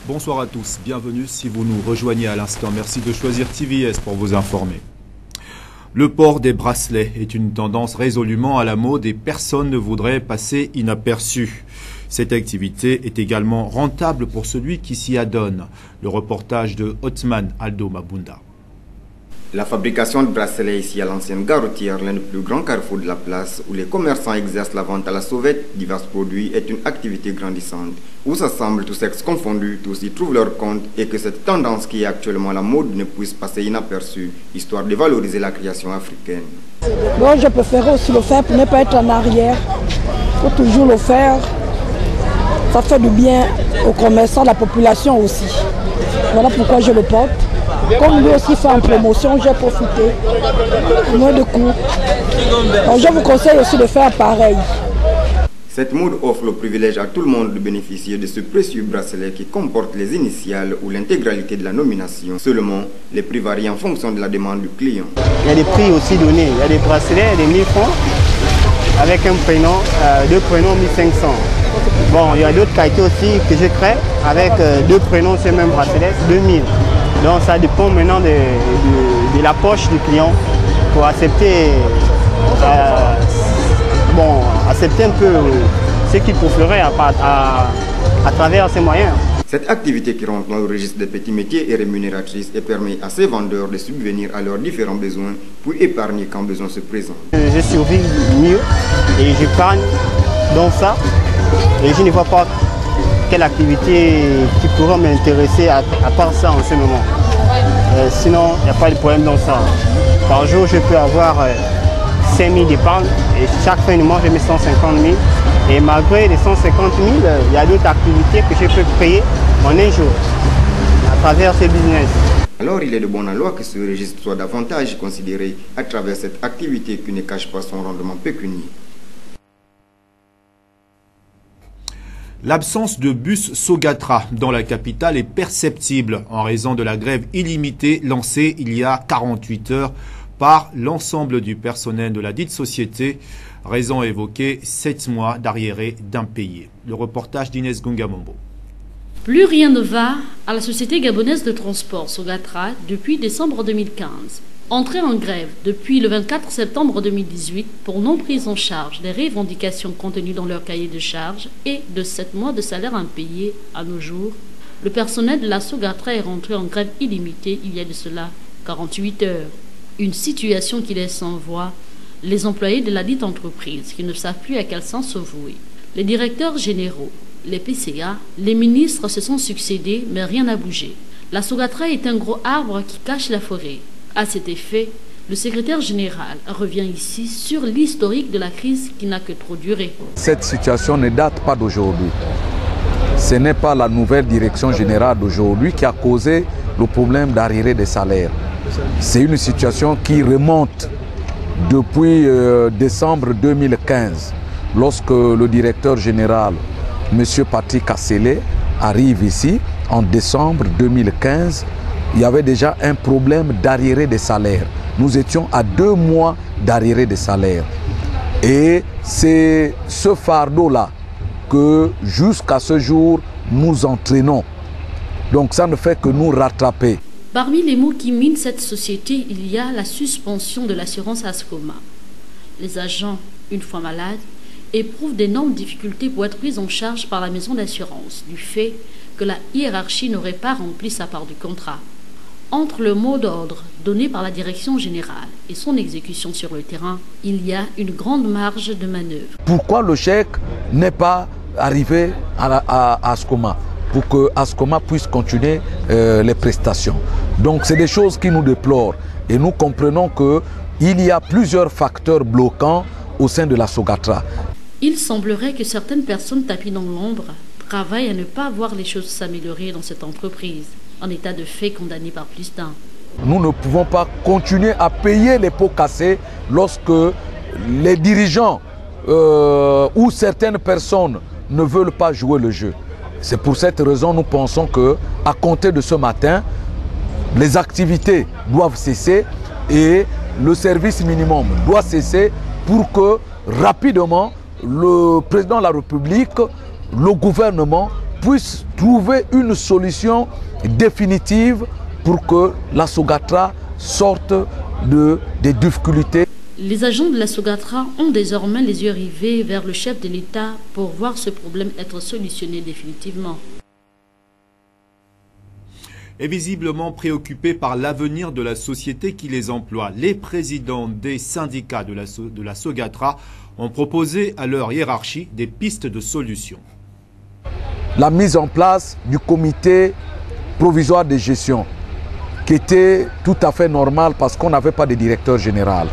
Bonsoir à tous, bienvenue si vous nous rejoignez à l'instant. Merci de choisir TVS pour vous informer. Le port des bracelets est une tendance résolument à la mode et personne ne voudrait passer inaperçu. Cette activité est également rentable pour celui qui s'y adonne. Le reportage de Othman Aldo Mabunda. La fabrication de bracelets ici à l'ancienne gare routière, l'un des plus grands carrefours de la place, où les commerçants exercent la vente à la sauvette de divers produits, est une activité grandissante. Où s'assemblent tous sexes confondus, tous y trouvent leur compte, et que cette tendance qui est actuellement à la mode ne puisse passer inaperçue, histoire de valoriser la création africaine. Moi, je préfère aussi le faire pour ne pas être en arrière. Il faut toujours le faire. Ça fait du bien aux commerçants, à la population aussi. Voilà pourquoi je le porte. Comme lui aussi fait en promotion, j'ai profité. Moins de coûts. Donc, je vous conseille aussi de faire pareil. Cette mode offre le privilège à tout le monde de bénéficier de ce précieux bracelet qui comporte les initiales ou l'intégralité de la nomination. Seulement, les prix varient en fonction de la demande du client. Il y a des prix aussi donnés. Il y a des bracelets, des 1000 francs, avec un prénom, deux prénoms 1500. Bon, il y a d'autres qualités aussi que je crée, avec deux prénoms sur le même bracelet, 2000. Donc ça dépend maintenant de la poche du client pour accepter, accepter un peu ce qu'il préférerait à travers ces moyens. Cette activité qui rentre dans le registre des petits métiers est rémunératrice et permet à ces vendeurs de subvenir à leurs différents besoins pour épargner quand besoin se présente. Je survis mieux et j'épargne dans ça et je ne vois pas quelle activité qui pourrait m'intéresser à part ça en ce moment. Sinon, il n'y a pas de problème dans ça. Par jour, je peux avoir 5 000 d'épargne et chaque fin de mois, je mets 150 000. Et malgré les 150 000, il y a d'autres activités que je peux créer en un jour à travers ce business. Alors, il est de bon aloi que ce registre soit davantage considéré à travers cette activité qui ne cache pas son rendement pécuniaire. L'absence de bus Sogatra dans la capitale est perceptible en raison de la grève illimitée lancée il y a 48 heures par l'ensemble du personnel de la dite société. Raison évoquée, 7 mois d'arriérés d'impayés. Le reportage d'Inès Gungamombo. Plus rien ne va à la société gabonaise de transport Sogatra depuis décembre 2015. Entrée en grève depuis le 24 septembre 2018 pour non prise en charge des revendications contenues dans leur cahier de charges et de 7 mois de salaire impayé à nos jours, le personnel de la Sogatra est rentré en grève illimitée il y a de cela 48 heures. Une situation qui laisse sans voix les employés de la dite entreprise qui ne savent plus à quel sens se vouer. Les directeurs généraux, les PCA, les ministres se sont succédés mais rien n'a bougé. La Sogatra est un gros arbre qui cache la forêt. À cet effet, le secrétaire général revient ici sur l'historique de la crise qui n'a que trop duré. Cette situation ne date pas d'aujourd'hui. Ce n'est pas la nouvelle direction générale d'aujourd'hui qui a causé le problème d'arriérés des salaires. C'est une situation qui remonte depuis décembre 2015, lorsque le directeur général, M. Patrick Assélé, arrive ici en décembre 2015. Il y avait déjà un problème d'arriérés des salaires. Nous étions à 2 mois d'arriérés des salaires. Et c'est ce fardeau-là que jusqu'à ce jour, nous entraînons. Donc ça ne fait que nous rattraper. Parmi les mots qui minent cette société, il y a la suspension de l'assurance Ascoma. Les agents, une fois malades, éprouvent d'énormes difficultés pour être pris en charge par la maison d'assurance, du fait que la hiérarchie n'aurait pas rempli sa part du contrat. Entre le mot d'ordre donné par la direction générale et son exécution sur le terrain, il y a une grande marge de manœuvre. Pourquoi le chèque n'est pas arrivé à Ascoma pour que Ascoma puisse continuer les prestations? Donc c'est des choses qui nous déplorent et nous comprenons qu'il y a plusieurs facteurs bloquants au sein de la Sogatra. Il semblerait que certaines personnes tapis dans l'ombre travaillent à ne pas voir les choses s'améliorer dans cette entreprise, en état de fait condamné par plus d'un. Nous ne pouvons pas continuer à payer les pots cassés lorsque les dirigeants ou certaines personnes ne veulent pas jouer le jeu. C'est pour cette raison que nous pensons qu'à compter de ce matin, les activités doivent cesser et le service minimum doit cesser pour que rapidement le président de la République, le gouvernement puisse trouver une solution définitive pour que la Sogatra sorte des difficultés. Les agents de la Sogatra ont désormais les yeux rivés vers le chef de l'État pour voir ce problème être solutionné définitivement. Et visiblement préoccupés par l'avenir de la société qui les emploie, les présidents des syndicats de la Sogatra ont proposé à leur hiérarchie des pistes de solutions. La mise en place du comité provisoire de gestion, qui était tout à fait normal parce qu'on n'avait pas de directeur général.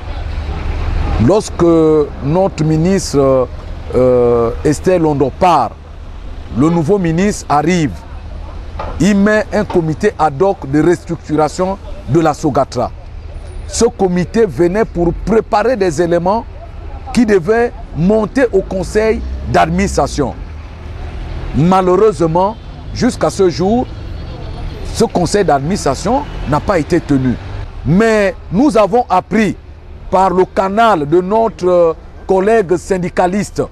Lorsque notre ministre Estelle Londo part, le nouveau ministre arrive, il met un comité ad hoc de restructuration de la Sogatra. Ce comité venait pour préparer des éléments qui devaient monter au conseil d'administration. Malheureusement, jusqu'à ce jour, ce conseil d'administration n'a pas été tenu. Mais nous avons appris par le canal de notre collègue syndicaliste,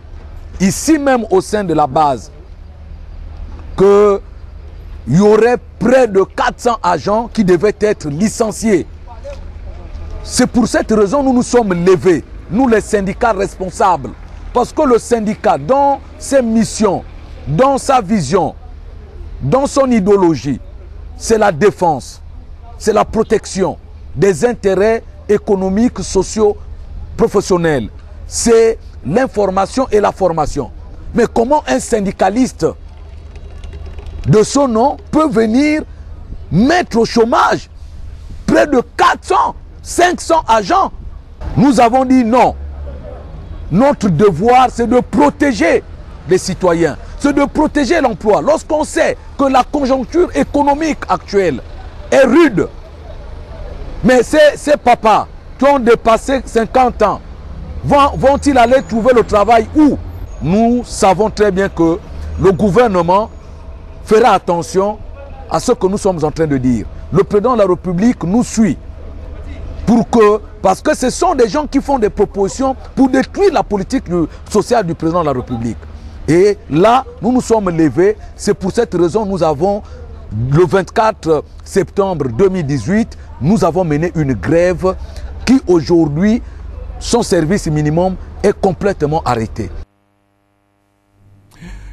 ici même au sein de la base, qu'il y aurait près de 400 agents qui devaient être licenciés. C'est pour cette raison que nous nous sommes levés, nous les syndicats responsables. Parce que le syndicat, dans ses missions, dans sa vision, dans son idéologie, c'est la défense, c'est la protection des intérêts économiques, sociaux, professionnels. C'est l'information et la formation. Mais comment un syndicaliste de son nom peut venir mettre au chômage près de 400, 500 agents? Nous avons dit non. Notre devoir, c'est de protéger les citoyens, c'est de protéger l'emploi. Lorsqu'on sait que la conjoncture économique actuelle est rude, mais ces papas qui ont dépassé 50 ans, vont-ils aller trouver le travail où? Nous savons très bien que le gouvernement fera attention à ce que nous sommes en train de dire. Le président de la République nous suit parce que ce sont des gens qui font des propositions pour détruire la politique sociale du président de la République. Et là, nous nous sommes levés. C'est pour cette raison que nous avons, le 24 septembre 2018, nous avons mené une grève qui aujourd'hui, son service minimum est complètement arrêté.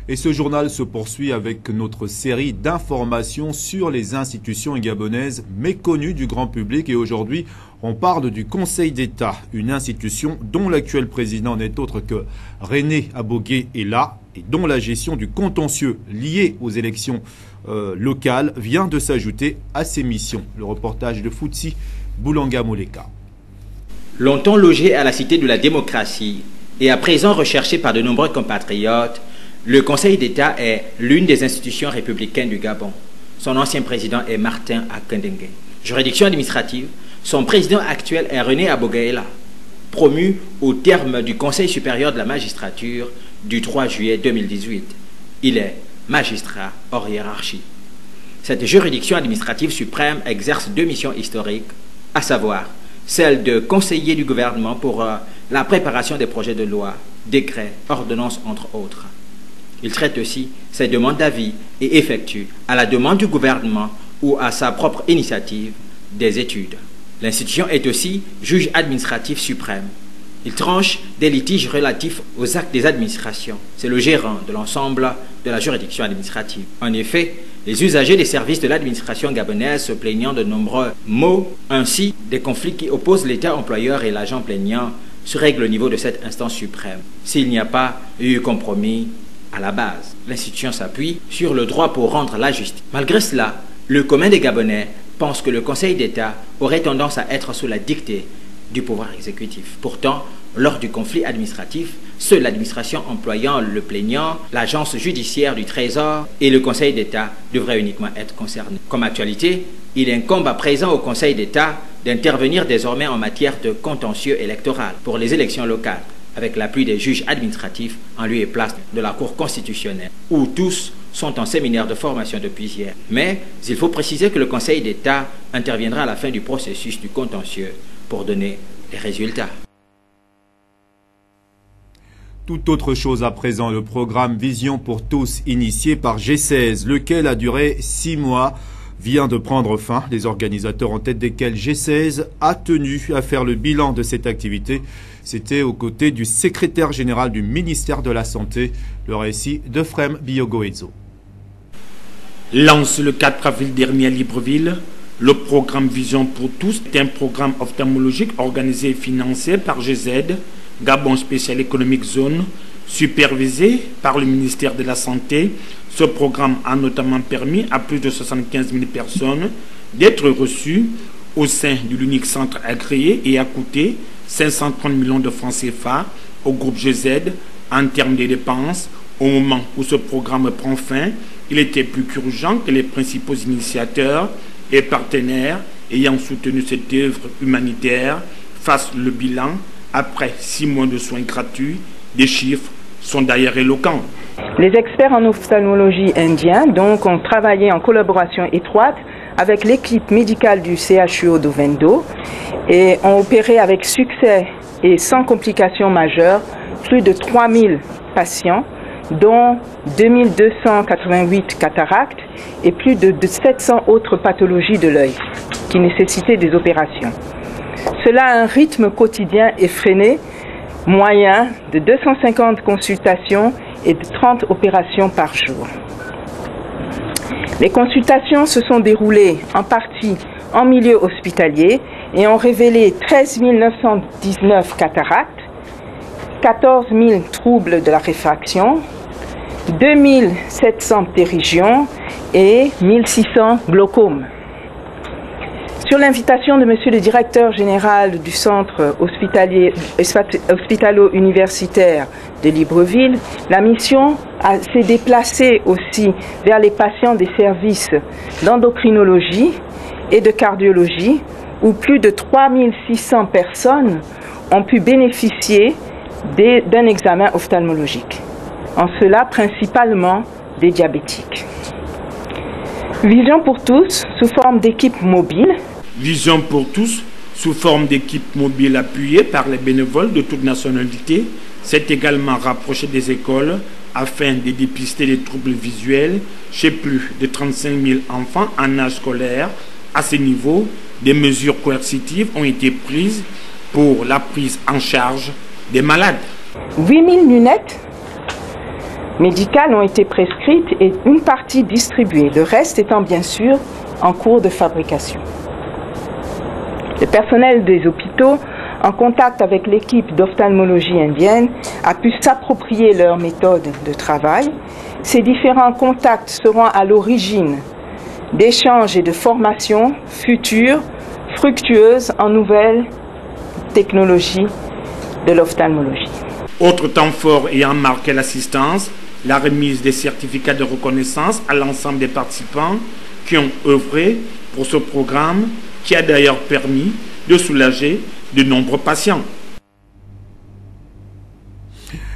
Et ce journal se poursuit avec notre série d'informations sur les institutions gabonaises méconnues du grand public. Et aujourd'hui, on parle du Conseil d'État, une institution dont l'actuel président n'est autre que René Abogué est là et dont la gestion du contentieux lié aux élections locales vient de s'ajouter à ses missions. Le reportage de Futsi Boulanga Moleka. Longtemps logé à la cité de la démocratie et à présent recherché par de nombreux compatriotes, le Conseil d'État est l'une des institutions républicaines du Gabon. Son ancien président est Martin Akendengue. Juridiction administrative, son président actuel est René Abogaïla, promu au terme du Conseil supérieur de la magistrature du 3 juillet 2018. Il est magistrat hors hiérarchie. Cette juridiction administrative suprême exerce deux missions historiques, à savoir celle de conseiller du gouvernement pour la préparation des projets de loi, décrets, ordonnances entre autres. Il traite aussi ses demandes d'avis et effectue, à la demande du gouvernement ou à sa propre initiative, des études. L'institution est aussi juge administratif suprême. Il tranche des litiges relatifs aux actes des administrations. C'est le gérant de l'ensemble de la juridiction administrative. En effet, les usagers des services de l'administration gabonaise se plaignant de nombreux maux, ainsi des conflits qui opposent l'État employeur et l'agent plaignant, se règlent au niveau de cette instance suprême. S'il n'y a pas eu compromis à la base, l'institution s'appuie sur le droit pour rendre la justice. Malgré cela, le commun des Gabonais pense que le Conseil d'État aurait tendance à être sous la dictée du pouvoir exécutif. Pourtant, lors du conflit administratif, seule l'administration employant le plaignant, l'agence judiciaire du Trésor et le Conseil d'État devraient uniquement être concernés. Comme actualité, il incombe à présent au Conseil d'État d'intervenir désormais en matière de contentieux électoral pour les élections locales, avec l'appui des juges administratifs en lieu et place de la Cour constitutionnelle, où tous sont en séminaire de formation depuis hier. Mais il faut préciser que le Conseil d'État interviendra à la fin du processus du contentieux pour donner les résultats. Tout autre chose à présent, le programme Vision pour tous, initié par G16, lequel a duré 6 mois, vient de prendre fin. Les organisateurs en tête desquels G16 a tenu à faire le bilan de cette activité. C'était aux côtés du secrétaire général du ministère de la Santé, le récit de Frem Biogoezo. Lance le 4 avril dernier à Libreville, le programme Vision pour tous est un programme ophtalmologique organisé et financé par GZ, Gabon Spécial Économique Zone, supervisé par le ministère de la Santé. Ce programme a notamment permis à plus de 75 000 personnes d'être reçues au sein de l'unique centre agréé et a coûté 530 millions de francs CFA au groupe GZ en termes de dépenses. Au moment où ce programme prend fin, il était plus qu'urgent que les principaux initiateurs et partenaires ayant soutenu cette œuvre humanitaire fassent le bilan après 6 mois de soins gratuits. Des chiffres sont d'ailleurs éloquents. Les experts en ophtalmologie indiens donc ont travaillé en collaboration étroite avec l'équipe médicale du CHU d'Ovendo et ont opéré avec succès et sans complications majeures plus de 3000 patients, dont 2288 cataractes et plus de 700 autres pathologies de l'œil qui nécessitaient des opérations. Cela a un rythme quotidien effréné, moyen de 250 consultations et de 30 opérations par jour. Les consultations se sont déroulées en partie en milieu hospitalier et ont révélé 13 919 cataractes, 14 000 troubles de la réfraction, 2 700 ptérygions et 1 600 glaucomes. Sur l'invitation de Monsieur le directeur général du centre hospitalo-universitaire de Libreville, la mission s'est déplacée aussi vers les patients des services d'endocrinologie et de cardiologie, où plus de 3600 personnes ont pu bénéficier d'un examen ophtalmologique, en cela principalement des diabétiques. Vision pour tous sous forme d'équipe mobile. Vision pour tous, sous forme d'équipe mobile appuyée par les bénévoles de toute nationalité, s'est également rapprochée des écoles afin de dépister les troubles visuels chez plus de 35 000 enfants en âge scolaire. À ce niveau, des mesures coercitives ont été prises pour la prise en charge des malades. 8000 lunettes médicales ont été prescrites et une partie distribuée, le reste étant bien sûr en cours de fabrication. Le personnel des hôpitaux, en contact avec l'équipe d'ophtalmologie indienne, a pu s'approprier leur méthode de travail. Ces différents contacts seront à l'origine d'échanges et de formations futures, fructueuses en nouvelles technologies de l'ophtalmologie. Autre temps fort ayant marqué l'assistance, la remise des certificats de reconnaissance à l'ensemble des participants qui ont œuvré pour ce programme, qui a d'ailleurs permis de soulager de nombreux patients.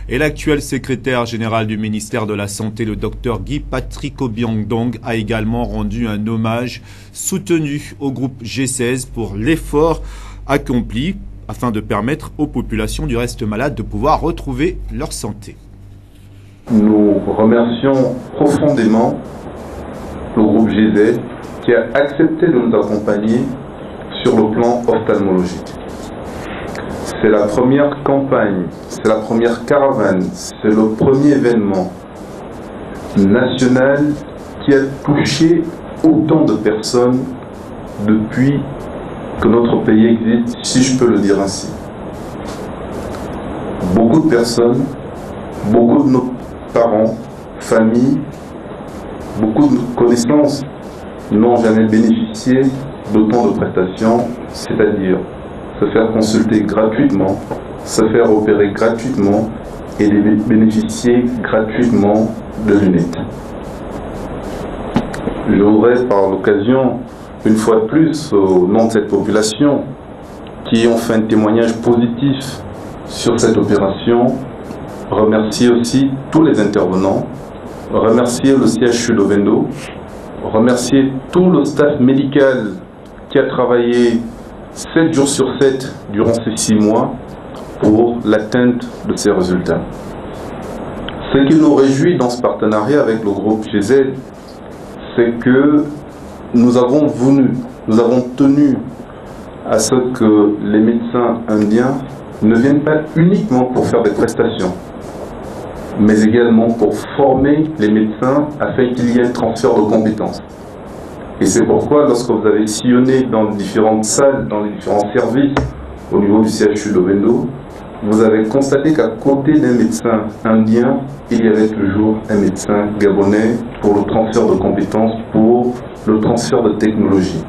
Et l'actuel secrétaire général du ministère de la Santé, le docteur Guy Patrick Obiangdong, a également rendu un hommage soutenu au groupe G16 pour l'effort accompli afin de permettre aux populations du reste malade de pouvoir retrouver leur santé. Nous remercions profondément le groupe GZ qui a accepté de nous accompagner sur le plan ophtalmologique. C'est la première campagne, c'est la première caravane, c'est le premier événement national qui a touché autant de personnes depuis que notre pays existe, si je peux le dire ainsi. Beaucoup de personnes, beaucoup de nos parents, familles, beaucoup de connaissances n'ont jamais bénéficié d'autant de prestations, c'est-à-dire se faire consulter gratuitement, se faire opérer gratuitement et bénéficier gratuitement de lunettes. Je voudrais par l'occasion, une fois de plus, au nom de cette population qui ont fait un témoignage positif sur cette opération, remercier aussi tous les intervenants, remercier le CHU d'Ovendo, remercier tout le staff médical qui a travaillé 7 jours sur 7 durant ces 6 mois pour l'atteinte de ces résultats. Ce qui nous réjouit dans ce partenariat avec le groupe GZ, c'est que nous avons tenu à ce que les médecins indiens ne viennent pas uniquement pour faire des prestations, mais également pour former les médecins afin qu'il y ait un transfert de compétences. Et c'est pourquoi, lorsque vous avez sillonné dans les différentes salles, dans les différents services au niveau du CHU d'Ovendo, vous avez constaté qu'à côté d'un médecin indien, il y avait toujours un médecin gabonais pour le transfert de compétences, pour le transfert de technologie.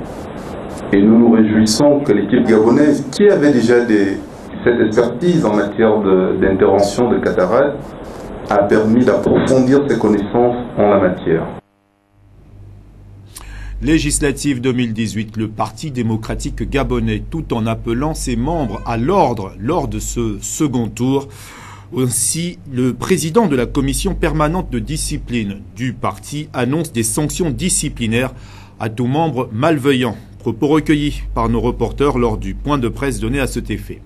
Et nous nous réjouissons que l'équipe gabonaise, qui avait déjà cette expertise en matière d'intervention de cataracte, a permis d'approfondir ses connaissances en la matière. Législative 2018, le Parti démocratique gabonais, tout en appelant ses membres à l'ordre lors de ce second tour. Ainsi, le président de la commission permanente de discipline du parti annonce des sanctions disciplinaires à tout membre malveillant. Propos recueillis par nos reporters lors du point de presse donné à cet effet.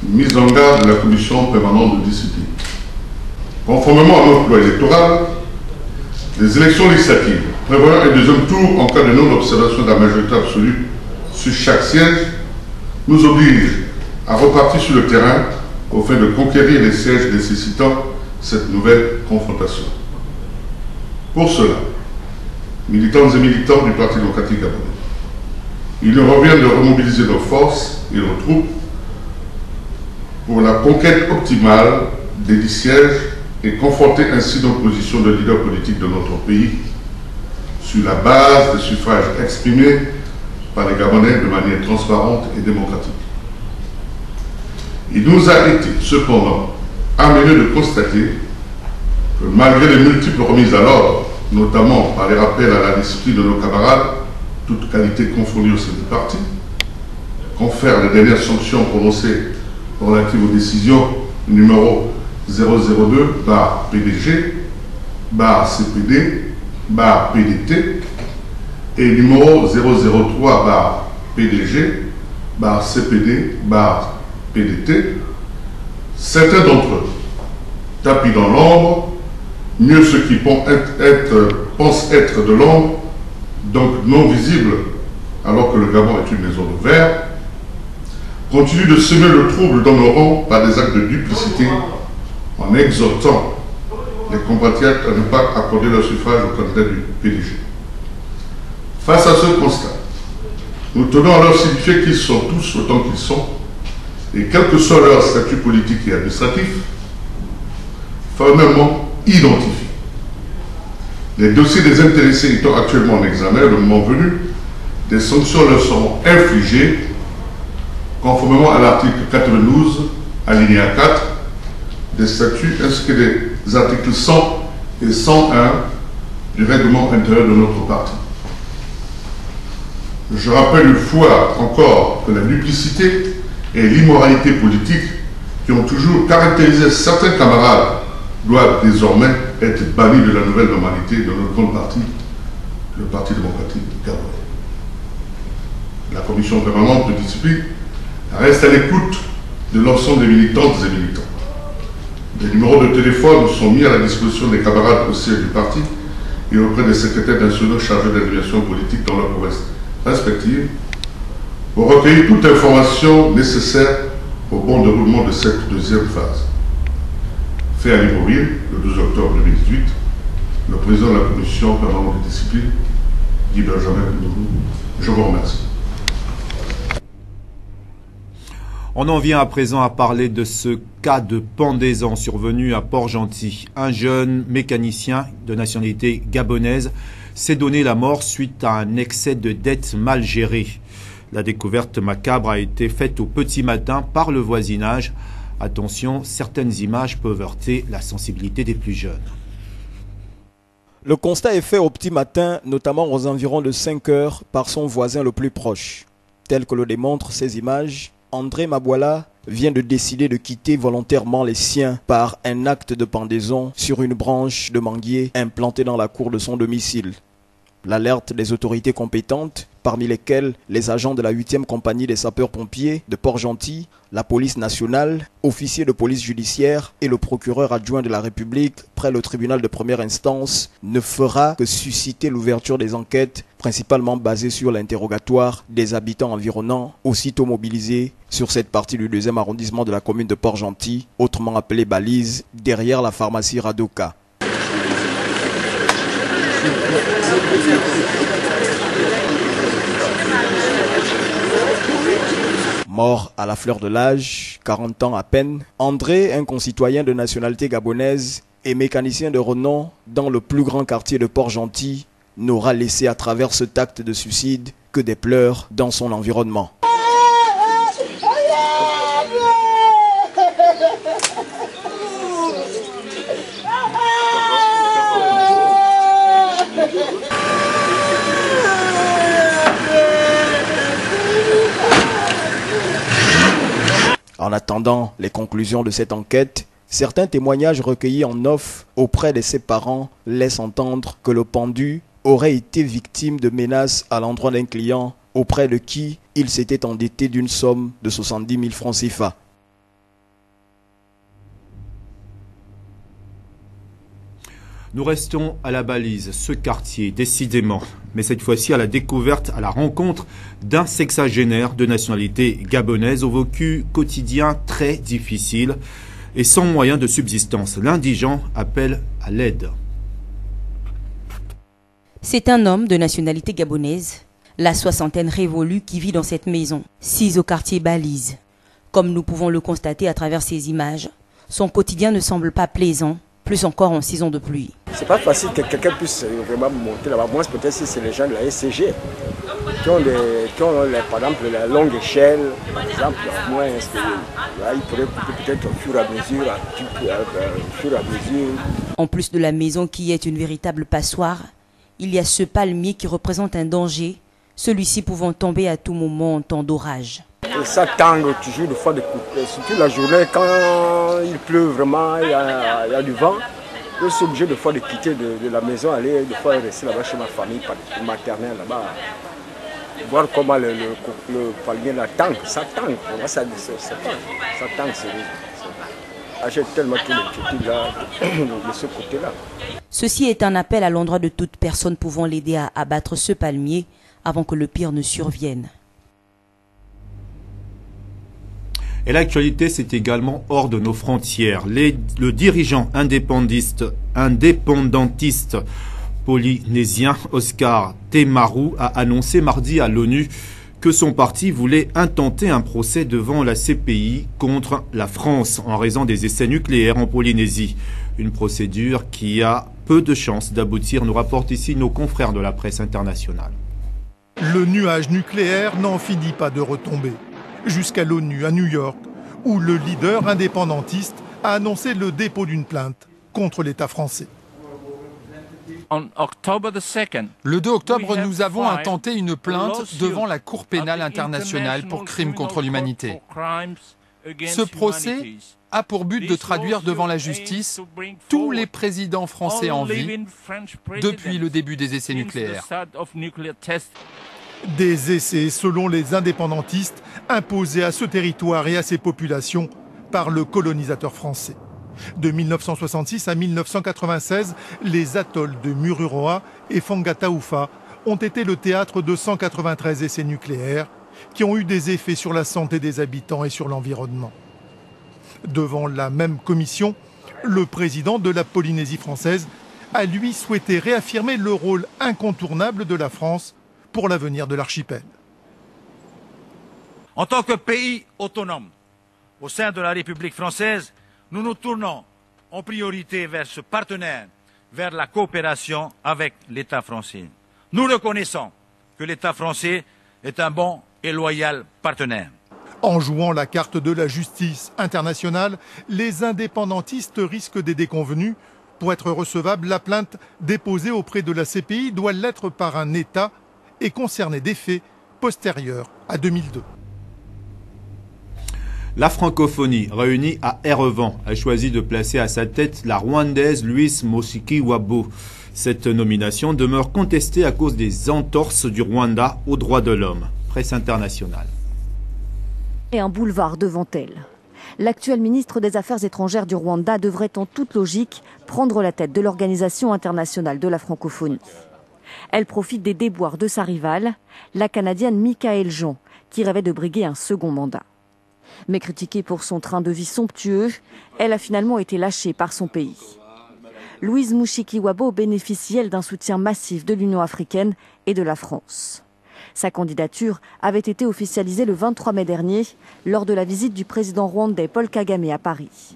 Mise en garde de la commission permanente de discipline. Conformément à notre loi électorale, les élections législatives prévoyant un deuxième tour en cas de non-observation de la majorité absolue sur chaque siège nous obligent à repartir sur le terrain au fin de conquérir les sièges nécessitant cette nouvelle confrontation. Pour cela, militantes et militants du Parti démocratique gabonais, il nous revient de remobiliser nos forces et nos troupes pour la conquête optimale des 10 sièges et conforter ainsi nos positions de leader politique de notre pays sur la base des suffrages exprimés par les Gabonais de manière transparente et démocratique. Il nous a été cependant amené de constater que malgré les multiples remises à l'ordre, notamment par les rappels à la discipline de nos camarades, toutes qualités confondues au sein du parti, confère les dernières sanctions prononcées relatives aux décisions numéro 002-PDG-CPD-PDT et numéro 003-PDG-CPD-PDT, certains d'entre eux tapis dans l'ombre, mieux ceux qui pensent être de l'ombre, donc non visibles, alors que le Gabon est une maison de verre, continuent de semer le trouble dans nos rangs par des actes de duplicité en exhortant les compatriotes à ne pas accorder leur suffrage au candidat du PDG. Face à ce constat, nous tenons à leur signifier qu'ils sont tous autant qu'ils sont, et quel que soit leur statut politique et administratif, formellement identifiés. Les dossiers des intéressés étant actuellement en examen, le moment venu, des sanctions leur seront infligées conformément à l'article 92, alinéa 4 des statuts ainsi que des articles 100 et 101 du règlement intérieur de notre parti. Je rappelle une fois encore que la duplicité et l'immoralité politique qui ont toujours caractérisé certains camarades doivent désormais être bannis de la nouvelle normalité de notre grand parti, le Parti démocratique gabonais. La commission permanente de discipline reste à l'écoute de l'ensemble des militantes et militants. Des numéros de téléphone sont mis à la disposition des camarades au siège du parti et auprès des secrétaires nationaux chargés de l'animation politique dans leurs provinces respectives pour recueillir toute information nécessaire au bon déroulement de cette deuxième phase. Fait à Libreville, le 12 octobre 2018, le président de la commission permanente de discipline, Guy Benjamin Kounourou. Je vous remercie. On en vient à présent à parler de ce cas de pendaison survenu à Port-Gentil. Un jeune mécanicien de nationalité gabonaise s'est donné la mort suite à un excès de dettes mal gérées. La découverte macabre a été faite au petit matin par le voisinage. Attention, certaines images peuvent heurter la sensibilité des plus jeunes. Le constat est fait au petit matin, notamment aux environs de 5 heures, par son voisin le plus proche. Tel que le démontrent ces images, André Mabouala vient de décider de quitter volontairement les siens par un acte de pendaison sur une branche de manguier implantée dans la cour de son domicile. L'alerte des autorités compétentes parmi lesquels les agents de la 8e compagnie des sapeurs-pompiers de Port-Gentil, la police nationale, officiers de police judiciaire et le procureur adjoint de la République près le tribunal de première instance, ne fera que susciter l'ouverture des enquêtes, principalement basées sur l'interrogatoire des habitants environnants, aussitôt mobilisés sur cette partie du 2e arrondissement de la commune de Port-Gentil, autrement appelée Balise, derrière la pharmacie Radoka. Mort à la fleur de l'âge, 40 ans à peine, André, un concitoyen de nationalité gabonaise et mécanicien de renom dans le plus grand quartier de Port-Gentil, n'aura laissé à travers cet acte de suicide que des pleurs dans son environnement. En attendant les conclusions de cette enquête, certains témoignages recueillis en off auprès de ses parents laissent entendre que le pendu aurait été victime de menaces à l'endroit d'un client auprès de qui il s'était endetté d'une somme de 70 000 francs CFA. Nous restons à la Balise, ce quartier, décidément, mais cette fois-ci à la découverte, à la rencontre d'un sexagénaire de nationalité gabonaise au vécu quotidien très difficile et sans moyen de subsistance. L'indigent appelle à l'aide. C'est un homme de nationalité gabonaise, la soixantaine révolue, qui vit dans cette maison, 6 au quartier Balise. Comme nous pouvons le constater à travers ces images, son quotidien ne semble pas plaisant, plus encore en saison de pluie. C'est pas facile que quelqu'un puisse vraiment monter là-bas. Moi, peut-être si c'est les gens de la SCG qui ont, par exemple, la longue échelle, par exemple, moins, là, ils pourraient couper peut-être au fur et à mesure, En plus de la maison qui est une véritable passoire, il y a ce palmier qui représente un danger, celui-ci pouvant tomber à tout moment en temps d'orage. Et ça tangue toujours de fois de couper, surtout la journée quand il pleut vraiment, il y a du vent. Je suis obligé de fois de quitter de la maison, aller de fois rester là-bas chez ma famille maternelle là-bas, voir comment le palmier là tangue, ça tangue, ça tangue sérieusement. J'ai tellement tout l'inquiétude là de ce côté-là. Ceci est un appel à l'endroit de toute personne pouvant l'aider à abattre ce palmier avant que le pire ne survienne. Et l'actualité, c'est également hors de nos frontières. Le dirigeant indépendantiste polynésien Oscar Temaru a annoncé mardi à l'ONU que son parti voulait intenter un procès devant la CPI contre la France en raison des essais nucléaires en Polynésie. Une procédure qui a peu de chances d'aboutir, nous rapportent ici nos confrères de la presse internationale. Le nuage nucléaire n'en finit pas de retomber. Jusqu'à l'ONU à New York, où le leader indépendantiste a annoncé le dépôt d'une plainte contre l'État français. Le 2 octobre, nous avons intenté une plainte devant la Cour pénale internationale pour crimes contre l'humanité. Ce procès a pour but de traduire devant la justice tous les présidents français en vie depuis le début des essais nucléaires. Des essais, selon les indépendantistes, imposés à ce territoire et à ses populations par le colonisateur français. De 1966 à 1996, les atolls de Mururoa et Fangataufa ont été le théâtre de 193 essais nucléaires qui ont eu des effets sur la santé des habitants et sur l'environnement. Devant la même commission, le président de la Polynésie française a lui souhaité réaffirmer le rôle incontournable de la France pour l'avenir de l'archipel. En tant que pays autonome, au sein de la République française, nous nous tournons en priorité vers ce partenaire, vers la coopération avec l'État français. Nous reconnaissons que l'État français est un bon et loyal partenaire. En jouant la carte de la justice internationale, les indépendantistes risquent des déconvenues. Pour être recevable, la plainte déposée auprès de la CPI doit l'être par un État et concerner des faits postérieurs à 2002. La francophonie, réunie à Erevan, a choisi de placer à sa tête la Rwandaise Louise Mushikiwabo. Cette nomination demeure contestée à cause des entorses du Rwanda aux droits de l'homme. Presse internationale. Et un boulevard devant elle. L'actuel ministre des Affaires étrangères du Rwanda devrait en toute logique prendre la tête de l'Organisation internationale de la francophonie. Elle profite des déboires de sa rivale, la Canadienne Michaëlle Jean, qui rêvait de briguer un second mandat. Mais critiquée pour son train de vie somptueux, elle a finalement été lâchée par son pays. Louise Mushikiwabo bénéficie, elle, d'un soutien massif de l'Union africaine et de la France. Sa candidature avait été officialisée le 23 mai dernier lors de la visite du président rwandais Paul Kagame à Paris.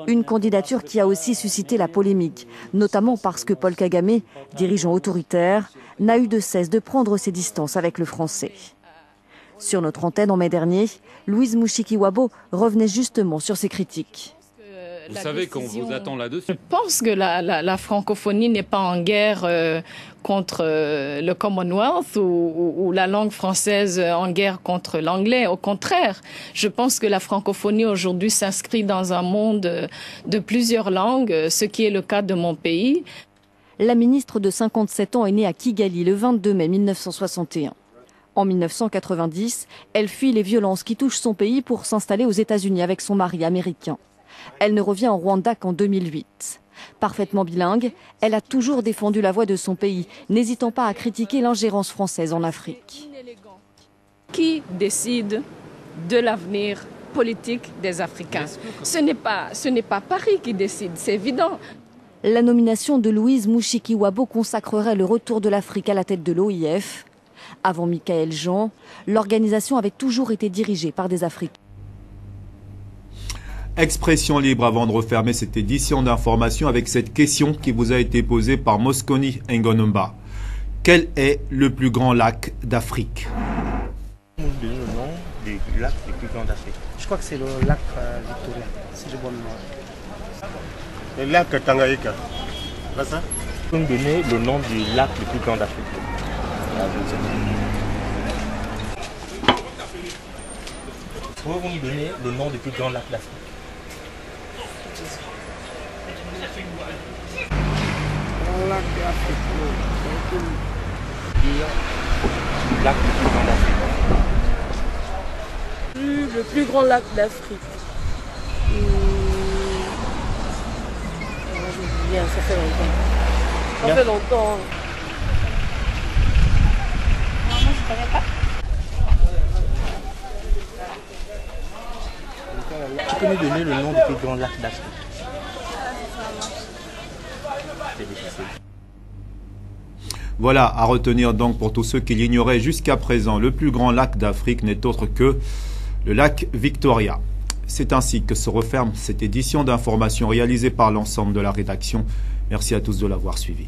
Une candidature qui a aussi suscité la polémique, notamment parce que Paul Kagame, dirigeant autoritaire, n'a eu de cesse de prendre ses distances avec le français. Sur notre antenne en mai dernier, Louise Mushikiwabo revenait justement sur ces critiques. Vous savez qu'on vous attend là-dessus. Je pense que la francophonie n'est pas en guerre contre le Commonwealth ou la langue française en guerre contre l'anglais. Au contraire, je pense que la francophonie aujourd'hui s'inscrit dans un monde de plusieurs langues, ce qui est le cas de mon pays. La ministre de 57 ans est née à Kigali le 22 mai 1961. En 1990, elle fuit les violences qui touchent son pays pour s'installer aux États-Unis avec son mari américain. Elle ne revient en Rwanda qu'en 2008. Parfaitement bilingue, elle a toujours défendu la voix de son pays, n'hésitant pas à critiquer l'ingérence française en Afrique. Qui décide de l'avenir politique des Africains? Ce n'est pas Paris qui décide, c'est évident. La nomination de Louise Mushikiwabo consacrerait le retour de l'Afrique à la tête de l'OIF. Avant Michaëlle Jean, l'organisation avait toujours été dirigée par des Africains. Expression libre avant de refermer cette édition d'information avec cette question qui vous a été posée par Mosconi Ngonomba. Quel est le plus grand lac d'Afrique? Le nom du lac le plus grand d'Afrique. Je crois que c'est le lac Victoria, si je vois le nom. Le lac Tanganyika. Pas ça? Vous me donner le nom du lac le plus grand d'Afrique. Pouvez-vous me donner le nom du plus grand lac d'Afrique? Lac d'Afrique. Lac le plus grand d'Afrique. Le plus grand lac d'Afrique. Bien, ça fait longtemps. Ça fait longtemps. Non, moi je connais pas. Tu peux nous donner le nom du plus grand lac d'Afrique? C'est difficile. Voilà, à retenir donc pour tous ceux qui l'ignoraient jusqu'à présent, le plus grand lac d'Afrique n'est autre que le lac Victoria. C'est ainsi que se referme cette édition d'information réalisée par l'ensemble de la rédaction. Merci à tous de l'avoir suivi.